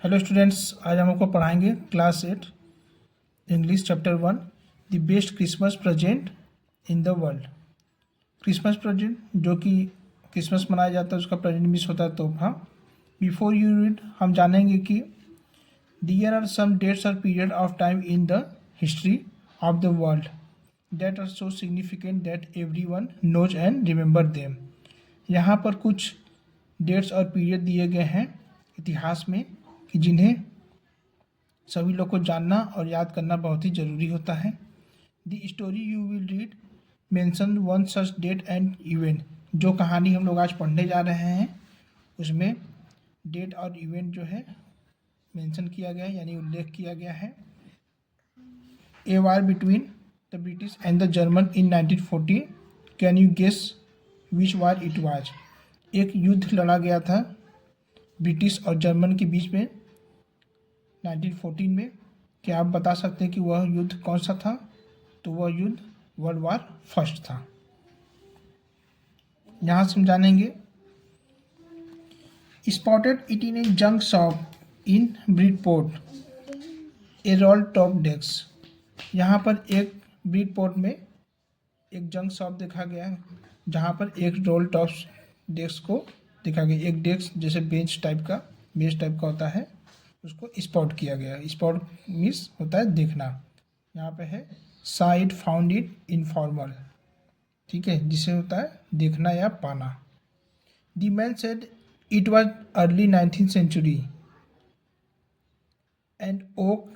Hello students, आज हम आपको पढ़ाएंगे class 8 English chapter 1 the best Christmas present in the world. Christmas present जो कि क्रिसमस मनाया जाता है उसका प्रेजेंट मीन्स होता है तोहफा। बिफोर यू रीड हम जानेंगे कि देयर आर सम डेट्स और period of time in the history of the world that are so significant that everyone knows and remember them. यहाँ पर कुछ डेट्स और पीरियड दिए गए हैं इतिहास में कि जिन्हें सभी लोग को जानना और याद करना बहुत ही ज़रूरी होता है। The story you will read mention one such date and event. जो कहानी हम लोग आज पढ़ने जा रहे हैं उसमें डेट और इवेंट जो है मेंशन किया गया है, यानी उल्लेख किया गया है। A war between the British and the German in 1940। Can you guess which war it was. एक युद्ध लड़ा गया था ब्रिटिश और जर्मन के बीच में 1914 में। क्या आप बता सकते हैं कि वह युद्ध कौन सा था? तो वह युद्ध वर्ल्ड वार फर्स्ट था। यहाँ से हम जानेंगे spotted it in A junk shop in Bridport A role top desk. यहाँ पर एक ब्रिडपोर्ट में एक जंक शॉप देखा गया जहाँ पर एक रोल टॉप डेस्क को देखा गया। एक डेस्क जैसे बेंच टाइप का होता है उसको स्पॉट किया गया। स्पॉट मीन्स होता है देखना। यहाँ पे है साइड फाउंड इट इनफॉर्मल, ठीक है, जिसे होता है देखना या पाना। The man said it was early 19th century and oak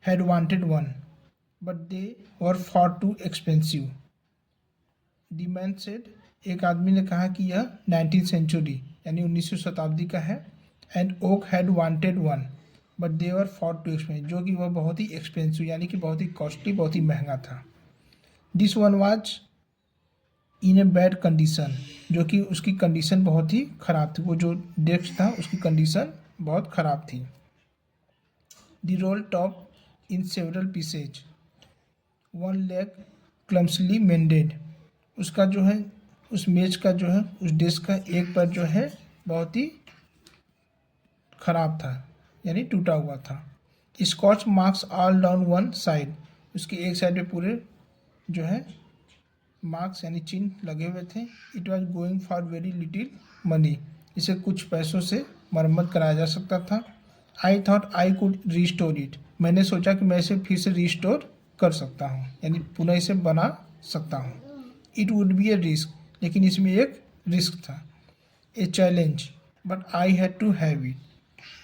had wanted one but they were far too expensive. The man said, एक आदमी ने कहा कि यह 19th सेंचुरी यानी 19वीं शताब्दी का है। And oak had wanted one but they were far too expensive, जो कि वह बहुत ही एक्सपेंसिव यानी कि बहुत ही कॉस्टली, बहुत ही महंगा था। This one was in a bad condition, जो कि उसकी कंडीशन बहुत ही ख़राब थी। वो जो डेस्क था उसकी कंडीशन बहुत ख़राब थी। The roll top in several pieces, one leg clumsily mended. उसका जो है उस मेज का जो है उस डेस्क का एक पैर जो है बहुत ही ख़राब था यानी टूटा हुआ था। Scotch marks all down one side, उसके एक साइड पे पूरे जो है मार्क्स यानी चिन्ह लगे हुए थे। It was going for very little money, इसे कुछ पैसों से मरम्मत कराया जा सकता था। I thought I could restore it, मैंने सोचा कि मैं इसे फिर से रीस्टोर कर सकता हूँ यानी पुनः इसे बना सकता हूँ। It would be a risk, लेकिन इसमें एक रिस्क था। A challenge but I had to have it,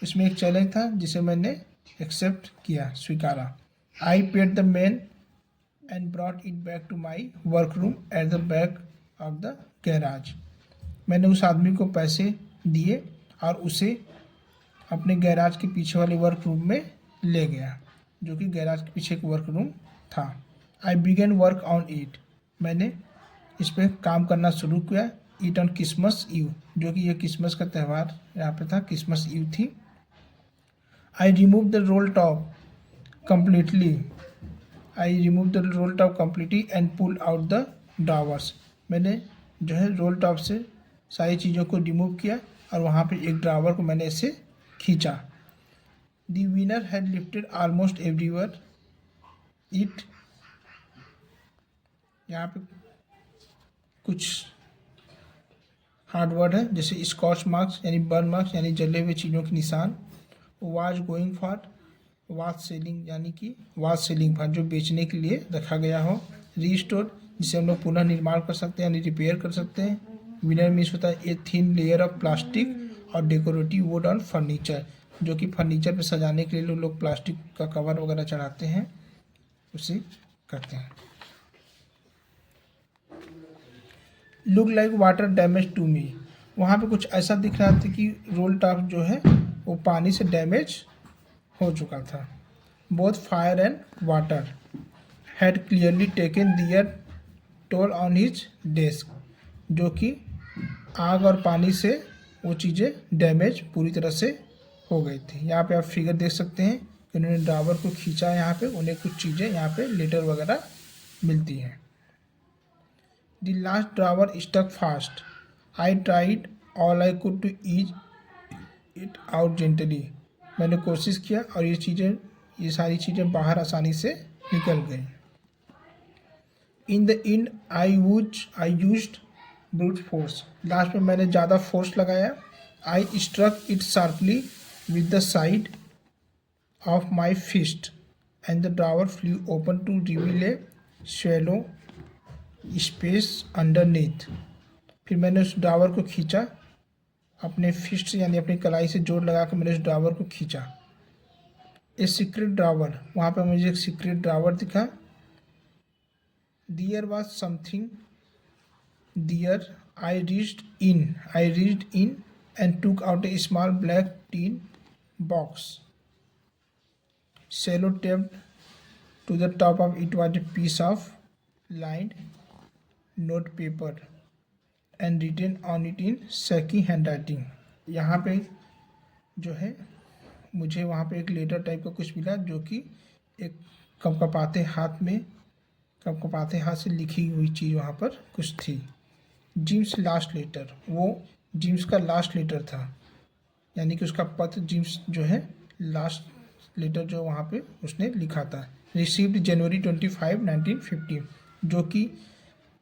इसमें एक चैलेंज था जिसे मैंने एक्सेप्ट किया, स्वीकारा। I paid the man and brought it back to my work room at the back of the garage. मैंने उस आदमी को पैसे दिए और उसे अपने गैराज के पीछे वाले वर्क रूम में ले गया, जो कि गैराज के पीछे एक वर्क रूम था। आई बिगेन वर्क ऑन इट, मैंने इस पर काम करना शुरू किया। इट ऑन क्रिसमस ईव, जो कि यह क्रिसमस का त्यौहार यहाँ पे था, क्रिसमस ईव थी। I remove the roll top completely, I remove the roll top completely and pull out the drawers. मैंने जो है रोल टॉप से सारी चीज़ों को रिमूव किया और वहाँ पे एक ड्रावर को मैंने इसे खींचा। The winner had lifted almost everywhere it, यहाँ पे कुछ हार्ड वर्ड है जैसे स्कॉच मार्क्स यानी बर्न मार्क्स यानी जले हुए चीज़ों के निशान। Was going for was selling यानी कि वाज सेलिंग फॉर जो बेचने के लिए रखा गया हो। रीस्टोर जिसे हम लोग पुनः निर्माण कर सकते हैं यानी रिपेयर कर सकते हैं। विनर मीन्स होता है a thin layer of plastic और डेकोरेटिव वुड ऑन फर्नीचर, जो कि फर्नीचर पे सजाने के लिए लोग प्लास्टिक का कवर वगैरह चढ़ाते हैं, उसे करते हैं। Look like water damage to me, वहाँ पे कुछ ऐसा दिख रहा था कि रोल टॉप जो है वो पानी से डैमेज हो चुका था। Both fire and water had clearly taken their toll on his desk, जो कि आग और पानी से वो चीज़ें डैमेज पूरी तरह से हो गई थी। यहाँ पे आप फिगर देख सकते हैं कि उन्होंने ड्रावर को खींचा, यहाँ पे उन्हें कुछ चीज़ें यहाँ पे लेटर वगैरह मिलती हैं। The last drawer stuck fast, I tried all I could to ease it out gently, मैंने कोशिश किया और ये सारी चीज़ें बाहर आसानी से निकल गई। In the end I used brute force, लास्ट में मैंने ज़्यादा फोर्स लगाया। I struck it sharply with the side of my fist and the drawer flew open to reveal a shallow space underneath. फिर मैंने उस ड्रावर को खींचा अपने फिस्ट यानी अपनी कलाई से जोर लगा कर मैंने उस ड्रावर को खींचा। ए सीक्रेट ड्रावर, वहाँ पर मुझे एक सीक्रेट ड्रावर दिखा। There was something there. I reached in and took out a small black tin box. Sellotaped to the top of it was a piece of lined note paper and written on it in shaky handwriting. यहाँ पे जो है मुझे वहाँ पे एक letter type का कुछ मिला जो कि एक कपकपाते हाथ से लिखी हुई चीज़ वहाँ पर कुछ थी। जिम्स लास्ट लेटर, वो जिम्स का लास्ट लेटर था, यानी कि उसका पत्र जिम्स जो है लास्ट लेटर जो वहाँ पे उसने लिखा था। रिसीव्ड जनवरी 25, 1915, जो कि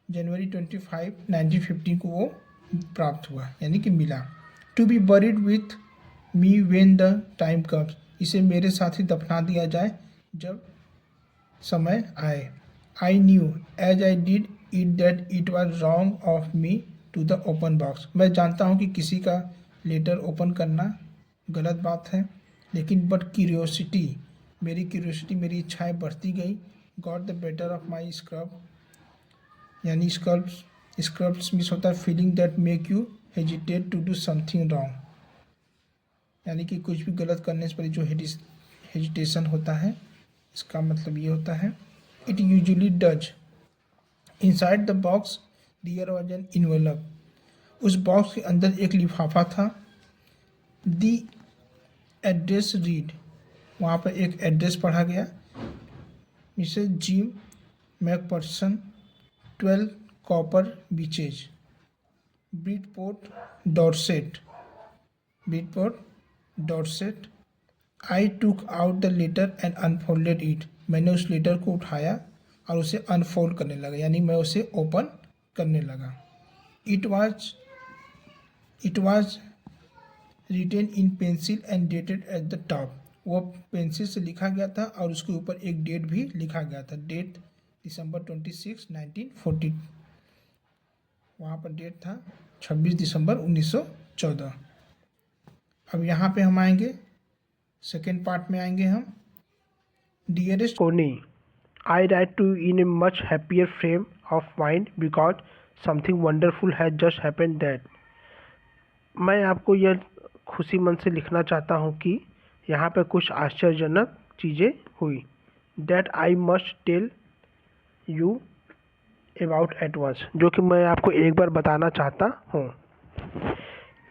जनवरी 25, 1915 को वो प्राप्त हुआ यानी कि मिला। To be buried with me when the time comes, इसे मेरे साथ ही दफना दिया जाए जब समय आए। I knew as I did it that it was wrong of me to the open box. मैं जानता हूँ कि किसी का लेटर ओपन करना गलत बात है, लेकिन बट मेरी इच्छाएं बढ़ती गई। Got the better of my scrub, यानी स्क्रब्स मिस होता है feeling that make you hesitate to do something wrong, यानी कि कुछ भी गलत करने से पहले जो हेजिटेशन होता है, इसका मतलब ये होता है। It usually does. Inside the box there was an envelope. उस बॉक्स के अंदर एक लिफाफा था। The address read, वहाँ पर एक एड्रेस पढ़ा गया। Mrs Jim McPherson, 12 Copper Beeches, Bridport, Dorset. I took out the letter and unfolded it, मैंने उस लेटर को उठाया और उसे अनफोल्ड करने लगा, यानी मैं उसे ओपन करने लगा। It was written in pencil and dated at the top, वो पेंसिल से लिखा गया था और उसके ऊपर एक डेट भी लिखा गया था। डेट December 26, 1940, वहाँ पर डेट था 26 दिसंबर 1914। अब यहाँ पे हम आएंगे, सेकेंड पार्ट में आएंगे हम। Dearest Connie, I write to you in a much happier frame of mind because something wonderful has just happened that. मैं आपको यह खुशी मन से लिखना चाहता हूँ कि यहाँ पर कुछ आश्चर्यजनक चीज़ें हुई। That I must tell you about at once, जो कि मैं आपको एक बार बताना चाहता हूँ।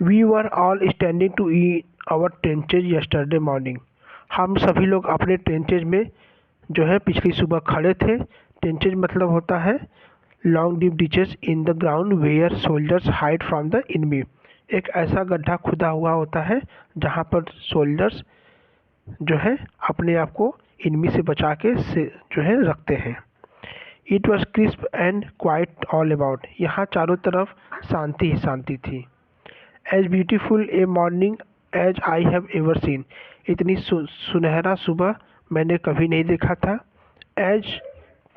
We were all standing to our trenches yesterday morning. हम सभी लोग अपने ट्रेंचेज में जो है पिछली सुबह खड़े थे। ट्रेंचेज मतलब होता है long deep ditches in the ground where soldiers hide from the enemy. एक ऐसा गड्ढा खुदा हुआ होता है जहाँ पर सोल्जर्स जो है अपने आप को एनिमी से बचा के जो है रखते हैं। It was crisp and quiet all about, यहाँ चारों तरफ शांति ही शांति थी। As beautiful a morning as I have ever seen, इतनी सुनहरा सुबह मैंने कभी नहीं देखा था। As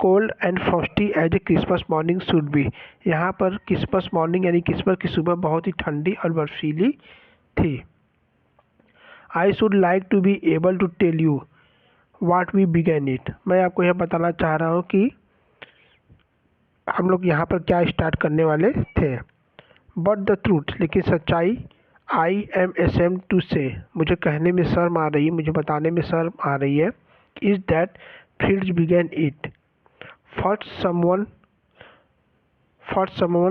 cold and frosty as a Christmas morning should be, यहाँ पर क्रिसमस मॉर्निंग यानी क्रिसमस की सुबह बहुत ही ठंडी और बर्फीली थी। I should like to be able to tell you what we began it, मैं आपको यह बताना चाह रहा हूँ कि हम लोग यहाँ पर क्या स्टार्ट करने वाले थे। बट द ट्रूथ, लेकिन सच्चाई, आई एम ashamed टू से, मुझे कहने में शर्म आ रही है, मुझे बताने में शर्म आ रही है, is that fields began it. First someone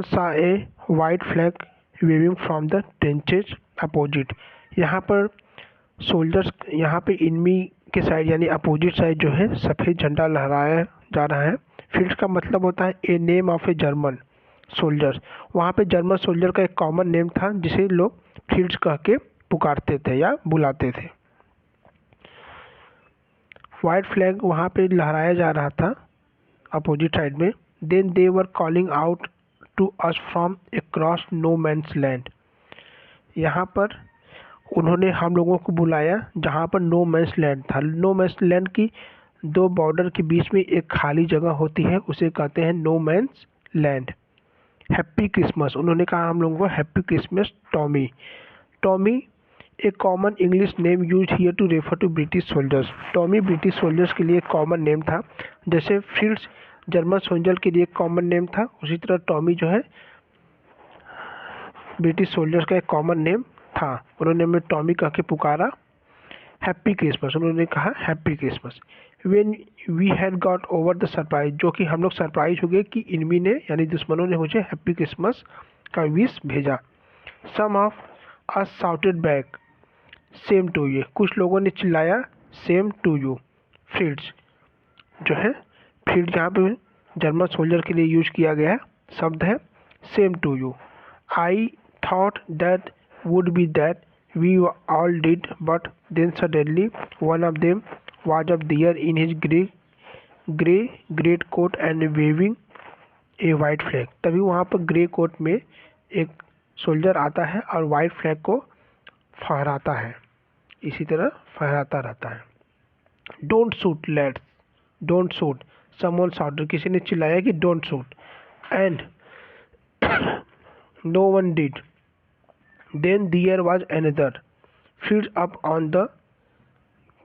saw a white flag waving from the trenches opposite, यहाँ पर सोल्जर्स, यहाँ पे इनमी के साइड यानी अपोजिट साइड जो है सफ़ेद झंडा लहराया जा रहा है। फील्ड्स का मतलब होता है a name of a German soldiers, वहाँ पे जर्मन सोल्जर का एक कॉमन नेम था जिसे लोग फील्ड्स कह के पुकारते थे या बुलाते थे। वाइट फ्लैग वहाँ पे लहराया जा रहा था अपोजिट साइड में। Then they were calling out to us from across no man's land. यहाँ पर उन्होंने हम लोगों को बुलाया जहाँ पर नो मैन्स लैंड था। नो मैन्स लैंड की दो बॉर्डर के बीच में एक खाली जगह होती है, उसे कहते हैं no man's land. Happy Christmas, उन्होंने कहा हम लोगों को happy Christmas Tommy. Tommy a common English name use here to refer to British soldiers. Tommy British soldiers के लिए एक कॉमन नेम था, जैसे फ्रिट्ज जर्मन सोल्जर के लिए एक कॉमन नेम था, उसी तरह टॉमी जो है ब्रिटिश सोल्जर्स का एक कॉमन नेम था। उन्होंने हमें टॉमी कह के पुकारा। हैप्पी क्रिसमस, उन्होंने कहा happy Christmas. When we had got over the surprise, जो कि हम लोग सरप्राइज हो गए कि इनमी ने यानी दुश्मनों ने मुझे हैप्पी क्रिसमस का विश भेजा। Some of us shouted back same to you, कुछ लोगों ने चिल्लाया सेम टू यू। फ्रिट्ज जो है, फ्रिट्ज जहाँ पे जर्मन सोल्जर के लिए यूज किया गया शब्द है same to you. I thought that would be that we all did, but then suddenly one of them was up there in his grey great coat and waving a white flag। तभी वहाँ पर grey coat में एक soldier आता है और white flag को फहराता है, इसी तरह फहराता रहता है। Don't shoot let's, don't shoot someone shouted, किसी ने चिल्लाया कि don't shoot, and no one did. Then there was another field up on the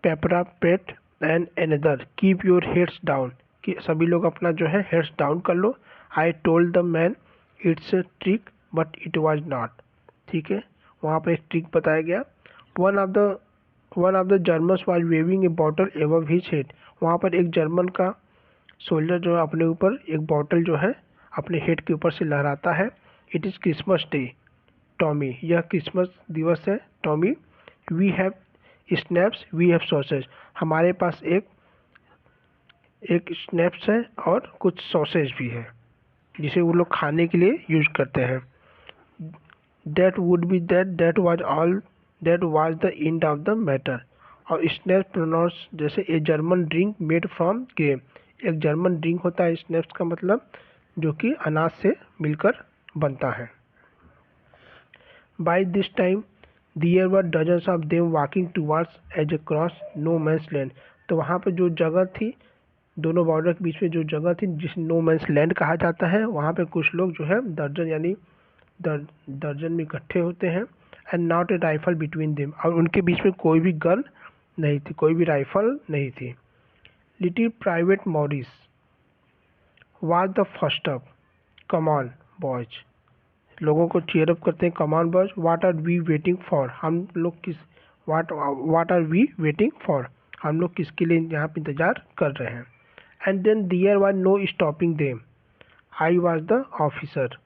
parapet and another keep your heads down, कि सभी लोग अपना जो है हेड्स डाउन कर लो। I told the man it's a trick but it was not, ठीक है, वहाँ पर एक ट्रिक बताया गया। One of the Germans was waving A bottle above his head, वहाँ पर एक जर्मन का सोल्जर जो है अपने ऊपर एक बॉटल जो है अपने हेड के ऊपर से लहराता है। It is Christmas day Tommy, यह क्रिसमस दिवस है Tommy. We have schnapps we have sausage, हमारे पास एक स्नैप्स है और कुछ सॉसेज भी है जिसे वो लोग खाने के लिए यूज करते हैं। That would be that was all that was the end of the matter. और स्नैप्स प्रोनाउंस जैसे a German drink made from grain, एक जर्मन ड्रिंक होता है स्नैप्स का मतलब, जो कि अनाज से मिलकर बनता है। By this time there were dozens of them walking towards us across no man's land. तो वहाँ पर जो जगह थी, दोनों बॉर्डर के बीच में जो जगह थी जिसे नो मैन्स लैंड कहा जाता है, वहाँ पे कुछ लोग जो है दर्जन यानी दर्जन में इकट्ठे होते हैं। And not a rifle between them, और उनके बीच में कोई भी गन नहीं थी, कोई भी राइफल नहीं थी। Little private Morris was the first up, come on boys, लोगों को चीयर अप करते हैं, come on boys, what are we waiting for, हम लोग किस what are we waiting for, हम लोग किसके लिए यहाँ पे इंतजार कर रहे हैं। And then there was no stopping them, I was the officer,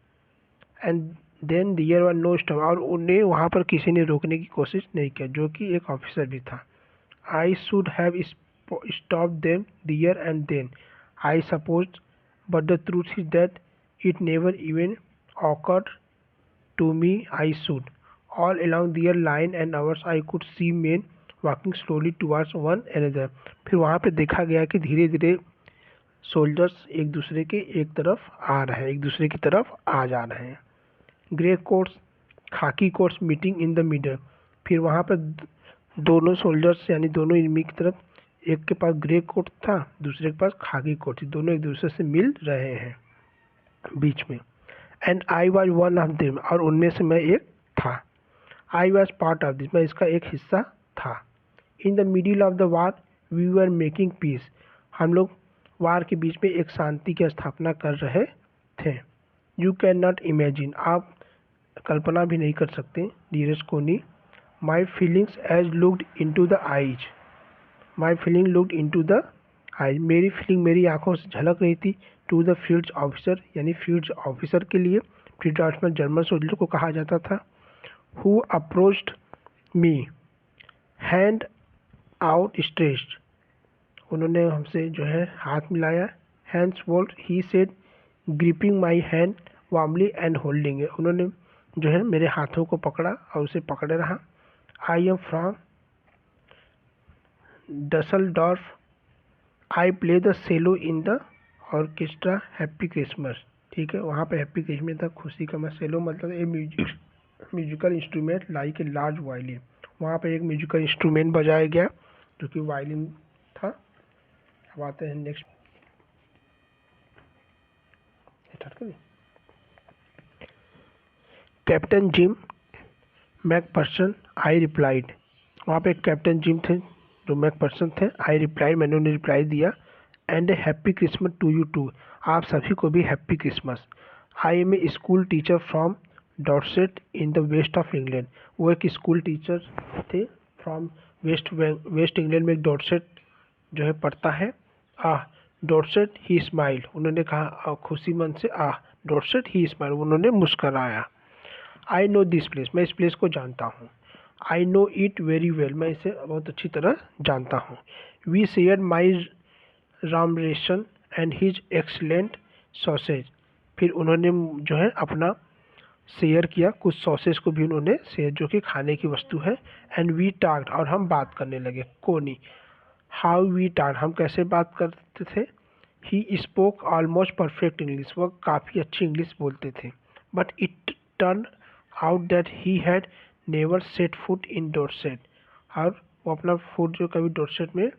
and then there was no stop, और उन्हें वहाँ पर किसी ने रोकने की कोशिश नहीं किया, जो कि एक ऑफिसर भी था। I should have stop them there and then I suppose, but the truth is that it never even occurred to me I should. All along their line and ours I could see men walking slowly towards one another। फिर वहाँ पे देखा गया कि धीरे धीरे soldiers एक दूसरे के एक तरफ आ रहे हैं, एक दूसरे की तरफ आ जा रहे हैं। ग्रे कोट्स खाकी quotes meeting in the middle, फिर वहाँ पर दोनों सोल्जर्स यानी दोनों एनिमी की तरफ, एक के पास ग्रे कोट था दूसरे के पास खाकी कोट थी, दोनों एक दूसरे से मिल रहे हैं बीच में। And I was one of them, और उनमें से मैं एक था। I was part of this, मैं इसका एक हिस्सा था। In the middle of the war we were making peace, हम लोग वार के बीच में एक शांति की स्थापना कर रहे थे। यू कैन नॉट इमेजिन, आप कल्पना भी नहीं कर सकते dearest Connie, my feelings as looked into the eyes, my feeling looked into the eyes, मेरी फीलिंग मेरी आंखों से झलक रही थी। टू द फील्ड ऑफिसर, यानी फील्ड ऑफिसर के लिए, फील्ड ऑफिसर जर्मन सोल्जर को कहा जाता था। Who approached me hand outstretched, उन्होंने हमसे जो है हाथ मिलाया। Hans Wolf he said gripping my hand warmly and holding है, उन्होंने जो है मेरे हाथों को पकड़ा और उसे पकड़े रहा। I am from Dusseldorf I play the cello in the orchestra happy Christmas. ठीक है, वहाँ पे हैप्पी क्रिसमस था, खुशी का। मैं सेलो मतलब a musical instrument like a large violin. वहाँ पे एक म्यूजिकल इंस्ट्रूमेंट बजाया गया जो कि वायलिन था। अब आते हैं next. Captain Jim McPherson, I replied. वहाँ पे कैप्टन जिम थे जो मैकपर्सन थे। आई रिप्लाइड, मैंने उन्हें रिप्लाई दिया। And a happy Christmas to you too, आप सभी को भी happy Christmas. I am a school teacher from Dorset in the west of England. वो एक स्कूल टीचर थे फ्रॉम वेस्ट इंग्लैंड में एक डॉर्सेट जो है पढ़ता है। डॉर्सेट ही स्माइल, उन्होंने कहा खुशी मन से। डॉर्सेट ही स्माइल, उन्होंने मुस्कराया। आई नो दिस प्लेस, मैं इस प्लेस को जानता हूँ। I know it very well, मैं इसे बहुत अच्छी तरह जानता हूँ। We share my rum ration and his excellent sausage. फिर उन्होंने जो है अपना शेयर किया, कुछ सॉसेज को भी उन्होंने शेयर, जो कि खाने की वस्तु है। एंड वी टाक्ड, और हम बात करने लगे। कोनी, हाउ वी टाक्ड, हम कैसे बात करते थे। He spoke almost perfect English, वह काफ़ी अच्छी इंग्लिश बोलते थे। But it turn out that he had never set foot in Dorset, और वो अपना फुट जो कभी डॉर्सेट में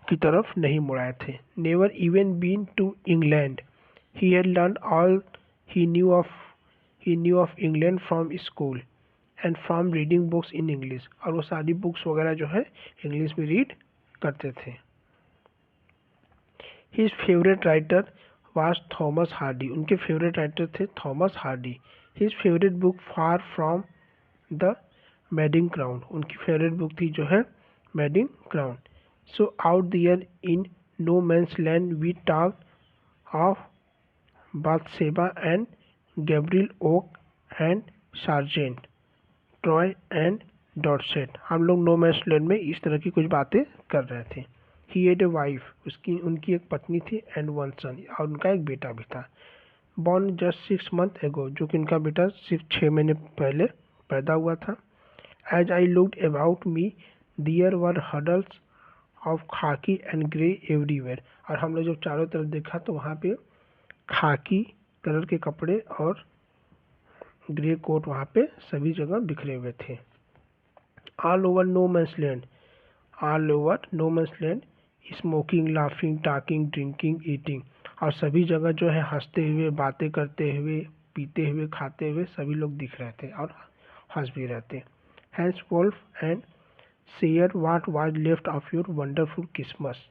की तरफ नहीं मुड़ाए थे। Never even been to England, he had learn all he knew of England from school and from reading books in English, और वो सारी बुक्स वगैरह जो है इंग्लिश में रीड करते थे। His favourite writer was Thomas Hardy, उनके फेवरेट राइटर थे Thomas Hardy. His favourite book far from the madding crowd, उनकी फेवरेट बुक थी जो है madding crowd. So out there in no man's land we talk of Bathsheba and Gabriel Oak and sergeant Troy and Dorset. हम लोग no man's land में इस तरह की कुछ बातें कर रहे थे। ही हैड ए वाइफ, उनकी एक पत्नी थी। एंड वन सन, और उनका एक बेटा भी था। बॉर्न जस्ट 6 months एगो, जो कि उनका बेटा सिर्फ 6 महीने पहले पैदा हुआ था। As I looked about me there were huddles of khaki and grey everywhere, और हम लोग जब चारों तरफ देखा तो वहाँ पे खाकी कलर के कपड़े और ग्रे कोट वहाँ पे सभी जगह बिखरे हुए थे। All over no man's land, all over no man's land, smoking, laughing, talking, drinking, eating, और सभी जगह जो है हंसते हुए, बातें करते हुए, पीते हुए, खाते हुए सभी लोग दिख रहे थे और हंस भी रहे थे। Hans Wolf and share what was left of your wonderful Christmas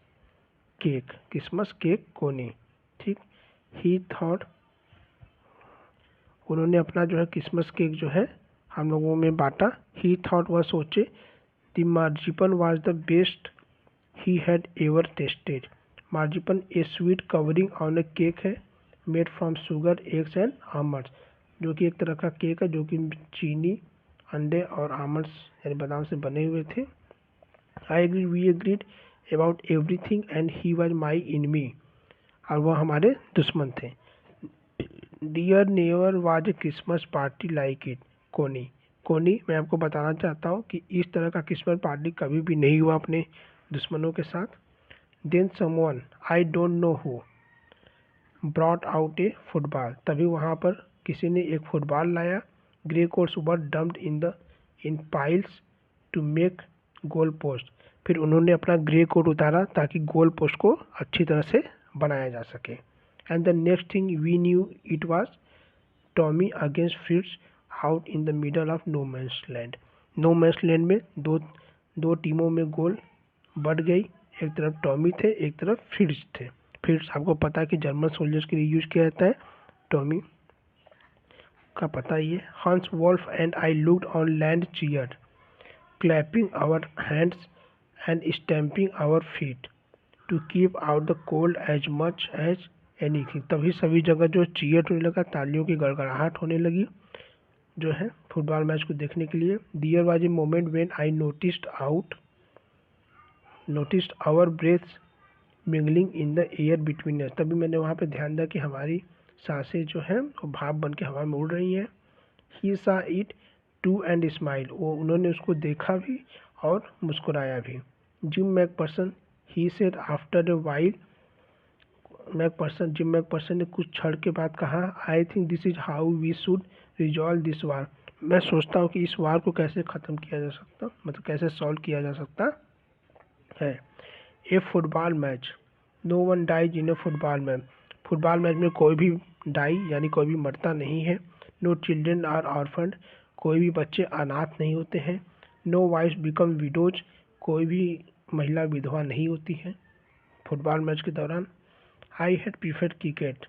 cake, Christmas cake Connie. ठीक, ही थॉट, उन्होंने अपना जो है क्रिसमस केक जो है हम लोगों में बांटा। ही थॉट, वह सोचे, the marzipan was the best he had ever tasted. Marzipan a sweet covering on a cake है made from sugar, eggs and almonds, जो कि एक तरह का केक है जो कि चीनी, अंडे और आमंड्स यानी बादाम से बने हुए थे। I agree, we agreed about everything and he was my enemy, और वह हमारे दुश्मन थे। There never was a Christmas party like it Connie. Connie, मैं आपको बताना चाहता हूँ कि इस तरह का क्रिसमस पार्टी कभी भी नहीं हुआ अपने दुश्मनों के साथ। Then someone I don't know who brought out a football, तभी वहाँ पर किसी ने एक फुटबॉल लाया। Grey coats were dumped in piles to make goal post, फिर उन्होंने अपना ग्रे कोट उतारा ताकि गोल पोस्ट को अच्छी तरह से बनाया जा सके। And the next thing we knew it was Tommy against Fritz out in the middle of no man's land. No man's land में दो टीमों में गोल बढ़ गई, एक तरफ टॉमी थे, एक तरफ फ्रिट्ज थे। फ्रिट्ज आपको पता है कि जर्मन सोल्जर्स के लिए यूज किया जाता है, टॉमी का पता ही है। Hans Wolf and I looked on land cheered, clapping our hands and stamping our feet to keep out the cold as much as anything. तभी सभी जगह जो चीयर होने लगा, तालियों की गड़गड़ाहट होने लगी जो है फुटबॉल मैच को देखने के लिए। There was a moment when I noticed our breaths mingling in the air between us, तभी मैंने वहाँ पे ध्यान दिया कि हमारी सांसें जो हैं वो भाप बन के हवा में उड़ रही हैं। ही सा इट टू एंड स्माइल, वो उन्होंने उसको देखा भी और मुस्कुराया भी। Jim McPherson he said after a while, Jim McPherson ने कुछ क्षण के बाद कहा, I think this is how we should resolve this war. मैं सोचता हूँ कि इस वार को कैसे ख़त्म किया जा सकता, मतलब कैसे सॉल्व किया जा सकता है। A football match, no one dies in a football match. Football match में कोई भी डाई यानी कोई भी मरता नहीं है। नो चिल्ड्रन आर ऑर्फन्ड, कोई भी बच्चे अनाथ नहीं होते हैं। नो वाइफ्स बिकम विडोज, कोई भी महिला विधवा नहीं होती है फुटबॉल मैच के दौरान। आई हैड प्रीफर्ड क्रिकेट,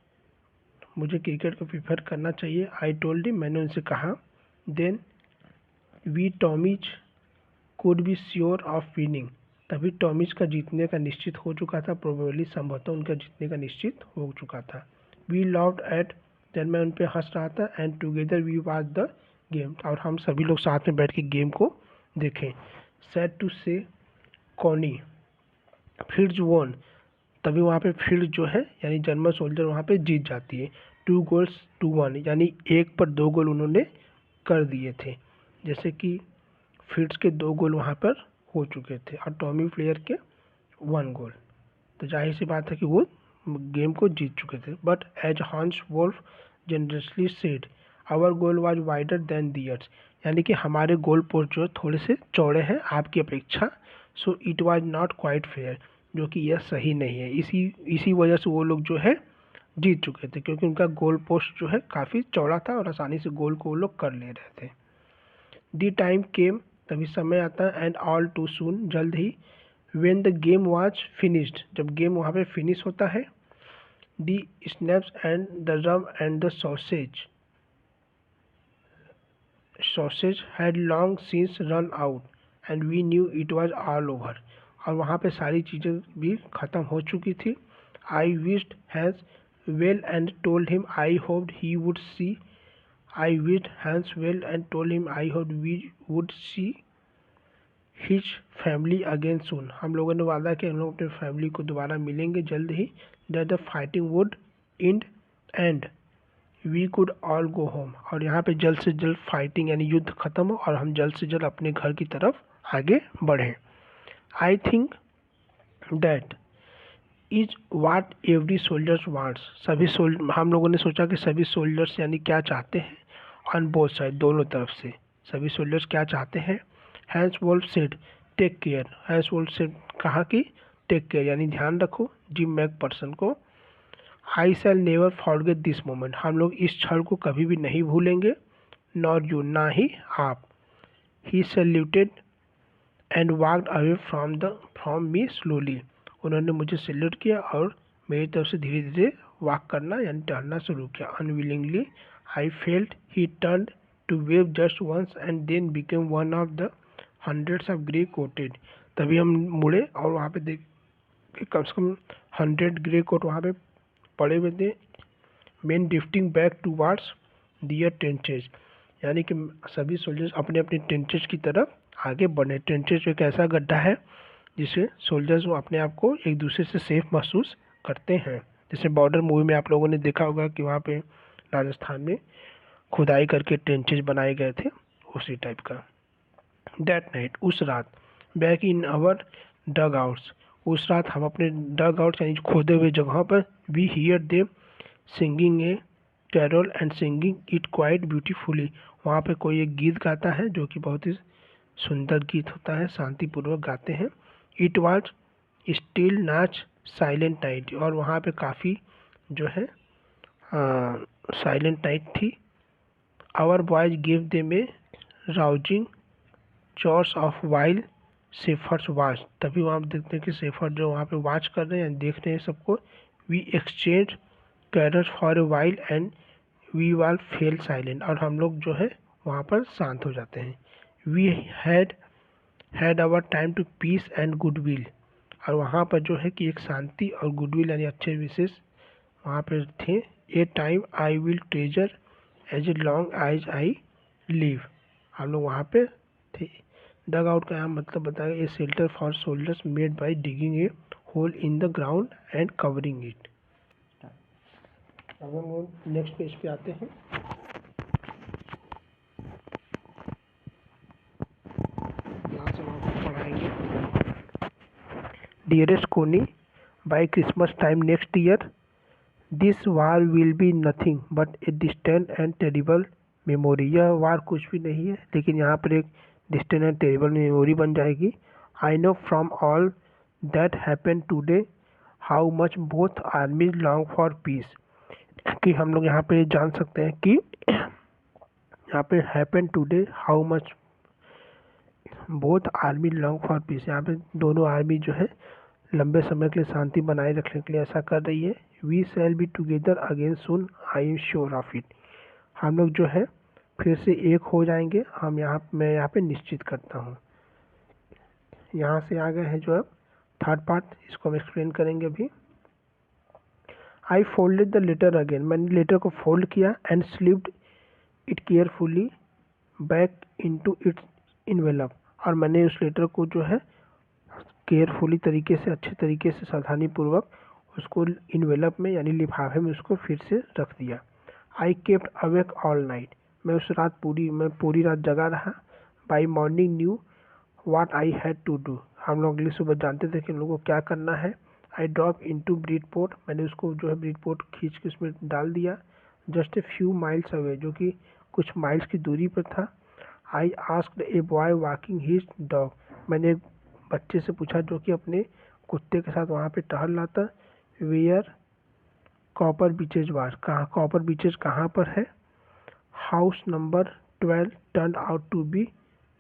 मुझे क्रिकेट को प्रीफर करना चाहिए। आई टोल्ड हिम, मैंने उनसे कहा। Then we Tommies could be sure of winning, तभी टॉमीज का जीतने का निश्चित हो चुका था, प्रोबेबली संभवतः उनका जीतने का निश्चित हो चुका था। वी लव्ड एट, देन मैं उन पर हंस रहा था। And together we watch the game, और हम सभी लोग साथ में बैठ के गेम को देखें। सैड टू से कॉनी, फिट्ज वोन, तभी वहाँ पे फील्ड जो है यानी जर्मन सोल्जर वहाँ पे जीत जाती है। 2-1 यानी 1 पर 2 गोल उन्होंने कर दिए थे, जैसे कि फील्ड्स के 2 गोल वहाँ पर हो चुके थे और टॉमी प्लेयर के 1 गोल, तो जाहिर सी बात है कि वो गेम को जीत चुके थे। But as Hans Wolf generously said, our goal was wider than theirs, यानी कि हमारे गोल पोस्ट जो थोड़े से चौड़े हैं आपकी अपेक्षा। So it was not quite fair, जो कि यह सही नहीं है। इसी वजह से वो लोग जो है जीत चुके थे, क्योंकि उनका गोल पोस्ट जो है काफ़ी चौड़ा था और आसानी से गोल को वो लोग कर ले रहे थे। दी टाइम केम, तभी समय आता है। एंड ऑल टू सून, जल्द ही। When the game was finished, जब गेम वहाँ पे फिनिश होता है। The schnapps and the rum and the sausage had long since run out and we knew it was all over, और वहाँ पे सारी चीज़ें भी ख़त्म हो चुकी थी। I wished has well and told him I hoped he would see, I wished has well and told him I hoped we would see his family again soon, हम लोगों ने वादा किया हम लोग अपने फैमिली को दोबारा मिलेंगे जल्द ही। That the fighting would end and we could all go home, और यहाँ पे जल्द से जल्द फाइटिंग यानी युद्ध खत्म हो और हम जल्द से जल्द अपने घर की तरफ आगे बढ़ें। I think that is what every soldiers wants, हम लोगों ने सोचा कि सभी सोल्जर्स यानी क्या चाहते हैं, ऑन बोथ साइड, दोनों तरफ से सभी सोल्जर्स क्या चाहते हैं। Hans Wolf said take care, Hans Wolf said कहा कि टेक केयर यानी ध्यान रखो जिम मैकपर्सन को। I shall never forget this moment, हम लोग इस क्षण को कभी भी नहीं भूलेंगे। नॉर यू, ना ही आप। He saluted and walked away from me slowly, उन्होंने मुझे सैल्यूट किया और मेरी तरफ से धीरे धीरे वॉक करना यानी टहलना शुरू किया। Unwillingly I felt he turn to wave just once and then became one of the hundreds of grey coated, तभी हम मुड़े और वहाँ पे देख कि कम से कम 100 ग्रे कोट वहाँ पे पड़े हुए थे। मेन ड्रिफ्टिंग बैक टूवार्ड्स दियर ट्रेंचेज, यानी कि सभी सोल्जर्स अपने अपने ट्रेंचेज की तरफ आगे बढ़े। ट्रेंचेज एक ऐसा गड्ढा है जिससे सोल्जर्स वो अपने आप को एक दूसरे से सेफ महसूस करते हैं। जैसे बॉर्डर मूवी में आप लोगों ने देखा होगा कि वहाँ पे राजस्थान में खुदाई करके ट्रेंचेज बनाए गए थे, उसी टाइप का। दैट नाइट, उस रात। Back in our dugouts, उस रात हम अपने डग आउट्स यानी खोदे हुए जगहों पर। We hear them singing a carol and singing it quite beautifully, वहाँ पे कोई एक गीत गाता है जो कि बहुत ही सुंदर गीत होता है, शांतिपूर्वक गाते हैं। It was still not silent night, और वहाँ पे काफ़ी जो है साइलेंट नाइट थी। Our boys give them a rousing chorus of while shepherds watch, तभी वहाँ देखते हैं कि सेफर जो वहाँ पे वॉच कर रहे हैं, देख रहे हैं सबको। We exchange carols for a while and we all fell silent, और हम लोग जो है वहाँ पर शांत हो जाते हैं। We had our time to peace and goodwill, और वहाँ पर जो है कि एक शांति और गुडविल यानी अच्छे विशेष वहाँ पर थे। A time I will treasure as a long as I live, हम लोग वहाँ पे थे। डग आउट का यहाँ मतलब बताया, a shelter for soldiers made by digging a hole in the ground and covering it. अब हम नेक्स्ट पेज पे आते हैं। यहाँ से हम आपको पढ़ाएंगे dearest Connie, by Christmas time next year this war will be nothing but a distant and terrible memory. यह वार कुछ भी नहीं है लेकिन यहाँ पर एक डिस्टेंट एंड टेरिबल मेमोरी बन जाएगी। I know from all that happen today how much both आर्मीज long for piece. कि हम लोग यहाँ पे जान सकते हैं कि यहाँ पे happen today how much both army long for piece. यहाँ पे दोनों आर्मी जो है लंबे समय के लिए शांति बनाए रखने के लिए ऐसा कर रही है। We shall be together again soon, I am sure of it. हम लोग जो है फिर से एक हो जाएंगे, मैं यहाँ पे निश्चित करता हूँ। यहाँ से आ गए हैं जो अब थर्ड पार्ट, इसको हम एक्सप्लेन करेंगे अभी। आई फोल्डेड द लेटर अगेन, मैंने लेटर को फोल्ड किया and slipped it carefully back into its envelope, और मैंने उस लेटर को जो है केयरफुली तरीके से, अच्छे तरीके से, सावधानी पूर्वक उसको इन्वेलप में यानी लिफाफे में उसको फिर से रख दिया। I kept awake all night, मैं पूरी रात जगा रहा। By morning knew what I had to do, हम लोग अगली सुबह जानते थे कि हम लोग को क्या करना है। आई ड्रॉप इनटू ब्रीडपोर्ट, मैंने उसको जो है ब्रीडपोर्ट खींच के उसमें डाल दिया। Just a few miles away, जो कि कुछ माइल्स की दूरी पर था। I asked a boy walking his dog, मैंने एक बच्चे से पूछा जो कि अपने कुत्ते के साथ वहाँ पे टहल रहा था। वेयर कॉपर बीचेज वार, कहाँ कॉपर बीचेज कहाँ पर है। House number 12 turn out to be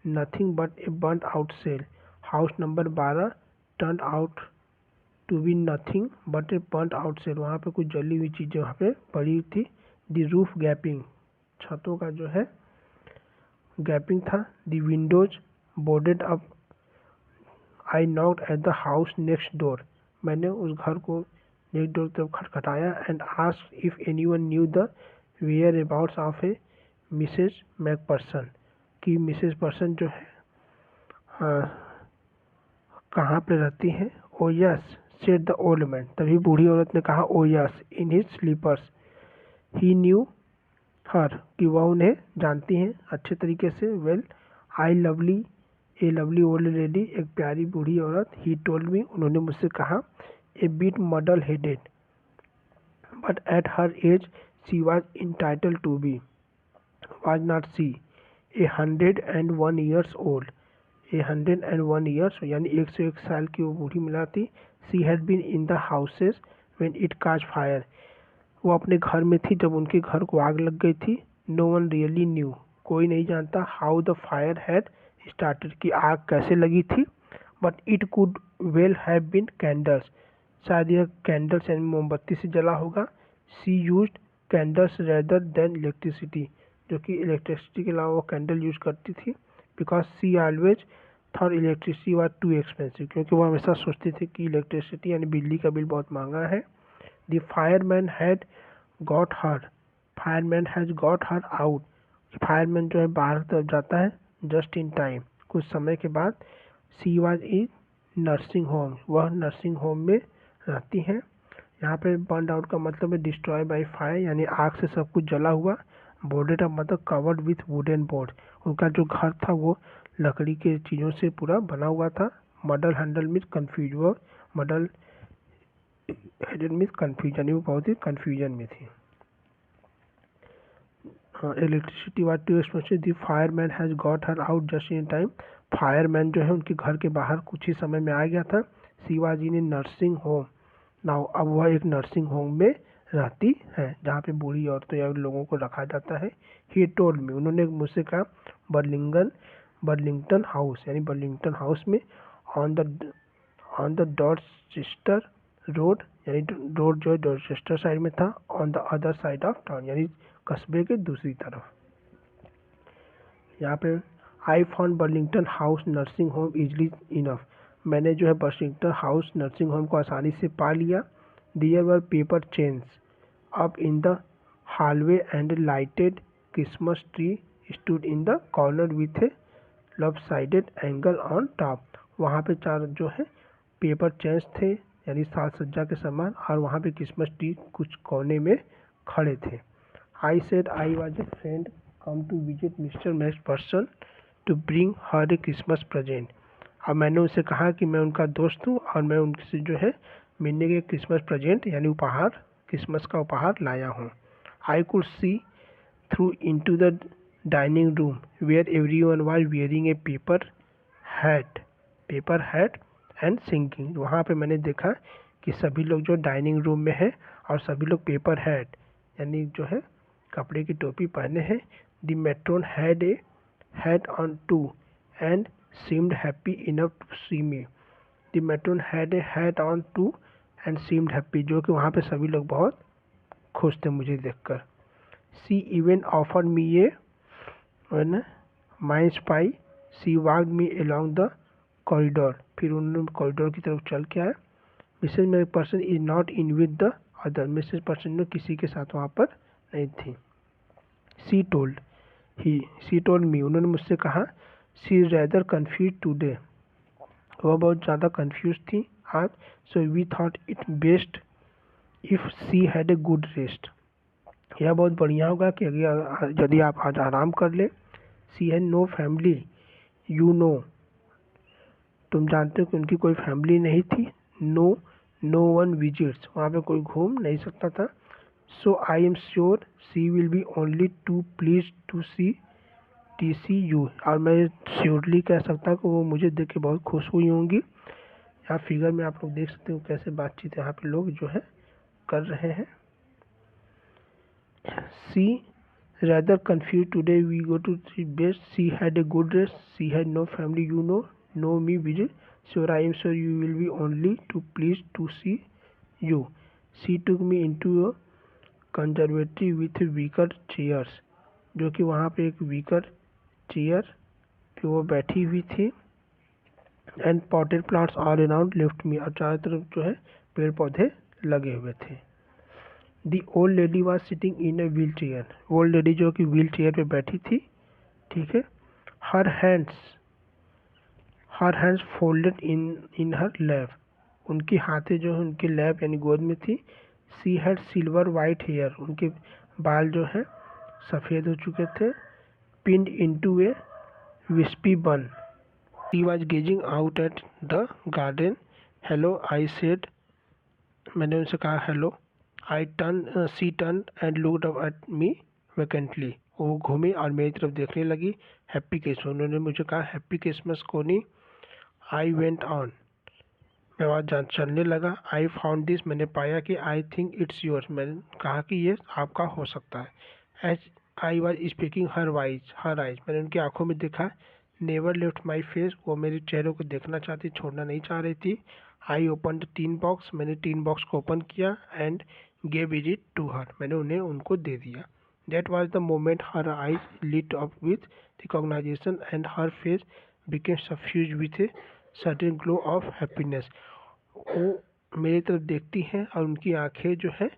nothing but a burn out cell, house number 12 turn out to be nothing but a burn out cell, वहाँ पे कुछ जली हुई चीज़ें वहाँ पे पड़ी थी। द रूफ गैपिंग, छतों का जो है गैपिंग था। The windows boarded up. I knocked at the house next door, मैंने उस घर को नेक्स्ट डोर तरफ खटखटाया। And asked if anyone knew the whereabouts of a Mrs McPherson, कि मिसेज पर्सन जो है कहाँ पे रहती हैं। Oh yes said the old man, तभी बूढ़ी औरत ने कहा oh yes in his slippers. He knew her, कि वह उन्हें जानती हैं अच्छे तरीके से। Well I lovely A lovely old lady, एक प्यारी बूढ़ी औरत। ही टोल्ड मी, उन्होंने मुझसे कहा। A bit muddle headed but at her age she was entitled to be, was not she a 101 years old, a 101 years यानी 101 साल की वो बूढ़ी मिला थी। She had been in the houses when it caught fire, वो अपने घर में थी जब उनके घर को आग लग गई थी। नो वन रियली न्यू, कोई नहीं जानता। How the fire had started, की आग कैसे लगी थी। But it could well have been candles, शायद यह कैंडल्स यानी मोमबत्ती से जला होगा। She used candles rather than electricity, जो कि इलेक्ट्रिसिटी के अलावा वो कैंडल यूज करती थी। Because she always thought electricity was too expensive, क्योंकि वो हमेशा सोचती थी कि इलेक्ट्रिसिटी यानी बिजली का बिल बहुत महंगा है। The fireman had got her, fireman has got her out, fireman जो है बाहर की तरफ जाता है जस्ट इन टाइम, कुछ समय के बाद। She was in nursing home, वह नर्सिंग होम में रहती हैं। यहाँ पे बर्न आउट का मतलब है डिस्ट्रॉय बाय फायर, यानी आग से सब कुछ जला हुआ। बोर्डेड अप मतलब कवर्ड विथ वुडन बोर्ड, उनका जो घर था वो लकड़ी के चीज़ों से पूरा बना हुआ था। मडल हैंडल मीन्स कन्फ्यूज, वो मडल हेडेड मीन्स कन्फ्यूज, यानी वो बहुत ही कन्फ्यूजन में थी। Electricity was to expensive, the fireman has got her out just in time, fireman जो है उनके घर के बाहर कुछ ही समय में आ गया था। She was in A nursing home now, अब वह एक नर्सिंग होम में रहती है जहाँ पे बूढ़ी औरतों या लोगों को रखा जाता है। ही टोल्ड मी, उन्होंने मुझसे कहा। बर्लिंगटन हाउस यानी बर्लिंगटन हाउस में। ऑन द डॉर्चेस्टर रोड, यानी रोड जो है डॉर्चेस्टर साइड में था। On the other side of town, यानी कस्बे के दूसरी तरफ। यहाँ पे I found Burlington house nursing home easily enough, मैंने जो है बर्लिंगटन हाउस नर्सिंग होम को आसानी से पा लिया। There were paper chains up in the hallway and lighted Christmas tree stood in the corner with a lopsided angle on top, वहाँ पे चार जो है पेपर चेन्स थे यानी साज सज्जा के सामान, और वहाँ पे क्रिसमस ट्री कुछ कोने में खड़े थे। I said I was a friend come to visit Mr. Macpherson to bring her a Christmas present, और मैंने उनसे कहा कि मैं उनका दोस्त हूँ और मैं उनसे जो है मिलने के क्रिसमस प्रेजेंट यानी उपहार, क्रिसमस का उपहार लाया हूँ। I could see through into the dining room where everyone was wearing a paper hat and singing. वहाँ पे मैंने देखा कि सभी लोग जो डाइनिंग रूम में हैं और सभी लोग पेपर हैट यानी जो है कपड़े की टोपी पहने हैं। The matron had a hat on too and seemed happy enough to see me. The matron had a hat on too and seemed happy, जो कि वहाँ पे सभी लोग बहुत खुश थे मुझे देखकर। She even offered me a mince pie. She walked me along the corridor. फिर उन्होंने कॉरिडोर की तरफ चल के आए। Mrs McPherson is not in with the other. Mrs Pherson ने किसी के साथ वहाँ पर नहीं थी। शी टोल्ड मी, उन्होंने मुझसे कहा। She is rather confuse today, वह बहुत ज़्यादा कन्फ्यूज थी आज। So we thought it best if she had a good rest, यह बहुत बढ़िया होगा कि यदि आप आज आराम कर ले। She had no family, you know, तुम जानते हो कि उनकी कोई फैमिली नहीं थी। नो वन विजिट्स, वहाँ पे कोई घूम नहीं सकता था। So I am sure she will be only too please to see TCU, और मैं श्योरली कह सकता हूँ कि वो मुझे देख के बहुत खुश हुई होंगी। यहाँ फिगर में आप लोग देख सकते हो कैसे बातचीत यहाँ पे लोग जो है कर रहे हैं। सी rather confused today, we go to the best. She had a good dress, she had no family, you know me visit. Sure, I am sure you will be only too pleased to see you. She took me into a conservatory with wicker chairs, जो कि वहाँ पे एक wicker chair पे वो बैठी हुई थी। And potted plants all around lift me, और चारों तरफ जो है पेड़ पौधे लगे हुए थे। The old lady was sitting in a wheel chair, old lady जो कि व्हील चेयर पे बैठी थी, ठीक है। हर हैंड्स फोल्डेड इन हर लैप, उनकी हाथें जो है उनके लैप यानी गोद में थी। She had silver white hair, उनके बाल जो है सफ़ेद हो चुके थे। pinned into a wispy bun. He was gazing out at the garden. Hello, I said. मैंने उनसे कहा hello. She turned and looked up at me vacantly. वो घूमी और मेरी तरफ देखने लगी। हैप्पी क्रिसमस, उन्होंने मुझे कहा हैप्पी क्रिसमस कोनी। आई वेंट ऑन, मैं वहाँ चलने लगा। आई फाउंड दिस, मैंने पाया कि आई थिंक इट्स योर्स, मैंने कहा कि ये आपका हो सकता है। As I was speaking her eyes, मैंने उनकी आंखों में देखा। नेवर लेफ्ट माई फेस, वो मेरे चेहरे को देखना चाहती, छोड़ना नहीं चाह रही थी। I open the tin box, मैंने टीन बॉक्स को ओपन किया। And gave it to her, मैंने उनको दे दिया। That was the moment her eyes lit up with recognisation and her face became suffuse with a certain glow of happiness. वो मेरी तरफ देखती हैं और उनकी आंखें जो है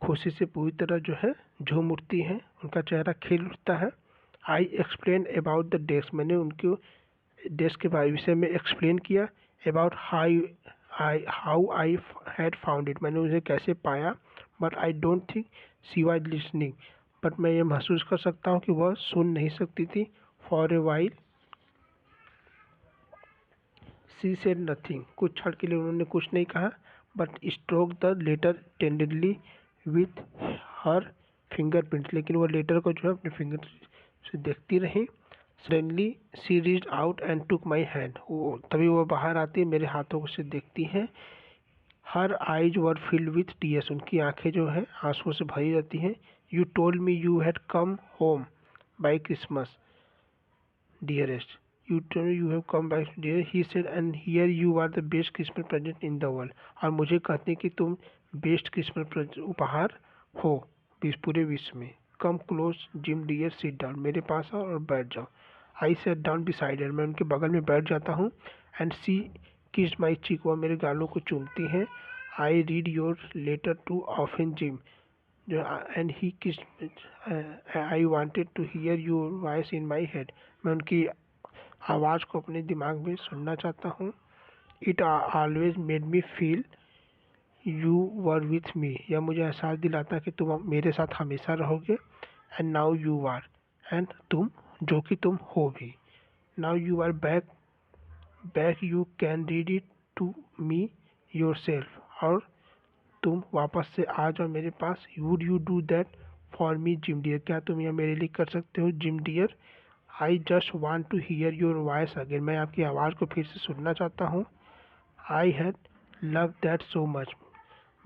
खुशी से पूरी तरह जो है झूम उठती हैं, उनका चेहरा खिल उठता है। I explain about the desk, मैंने उनके डेस्क के विषय में एक्सप्लेन किया। About how I had found it, मैंने उसे कैसे पाया। But I don't think she was listening, but मैं ये महसूस कर सकता हूँ कि वह सुन नहीं सकती थी। For a while she said nothing, कुछ क्षण के लिए उन्होंने कुछ नहीं कहा। But stroke the letter tenderly with her fingerprint, लेकिन वो लेटर को जो है अपने फिंगर से देखती रही। Suddenly she reached out and took my hand, वो तभी वो बाहर आती है, मेरे हाथों को से देखती हैं। Her eyes were filled with tears, उनकी आंखें जो है आंसुओं से भरी रहती हैं। You told me you had come home by Christmas dearest, you told me you have come back dear, he said, and here you are the best Christmas present in the world, और मुझे कहते हैं कि तुम best Christmas उपहार हो पूरे विश्व में। Come close Jim dear, sit down, मेरे पास आओ और बैठ जाओ। I sat down beside her, मैं उनके बगल में बैठ जाता हूँ। एंड सी किस्ड माई चीक, वह मेरे गालों को चूमती हैं। I read your letter too often Jim, जो and he kissed I wanted to hear your voice in my head, मैं उनकी आवाज़ को अपने दिमाग में सुनना चाहता हूँ। It always made me feel you were with me, यह मुझे एहसास दिलाता कि तुम मेरे साथ हमेशा रहोगे। And now you are, and तुम जो कि तुम हो भी। Now you are back you can read it to me yourself, और तुम वापस से आ जाओ मेरे पास। Would you do that for me Jim dear, क्या तुम यह मेरे लिए कर सकते हो Jim dear? I just want to hear your voice again, मैं आपकी आवाज़ को फिर से सुनना चाहता हूँ। I had love that so much,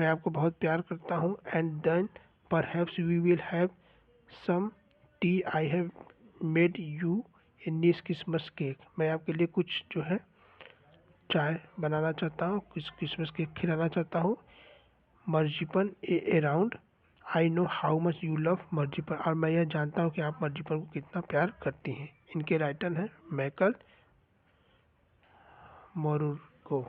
मैं आपको बहुत प्यार करता हूँ। And then perhaps we will have some tea, I have made you a nice Christmas cake, मैं आपके लिए कुछ जो है चाय बनाना चाहता हूँ, कुछ क्रिसमस केक खिलाना चाहता हूँ। Marzipan a around, I know how much you love marzipan, और मैं यह जानता हूँ कि आप मर्जीपन को कितना प्यार करती हैं। इनके राइटर हैं माइकल मोरुगो।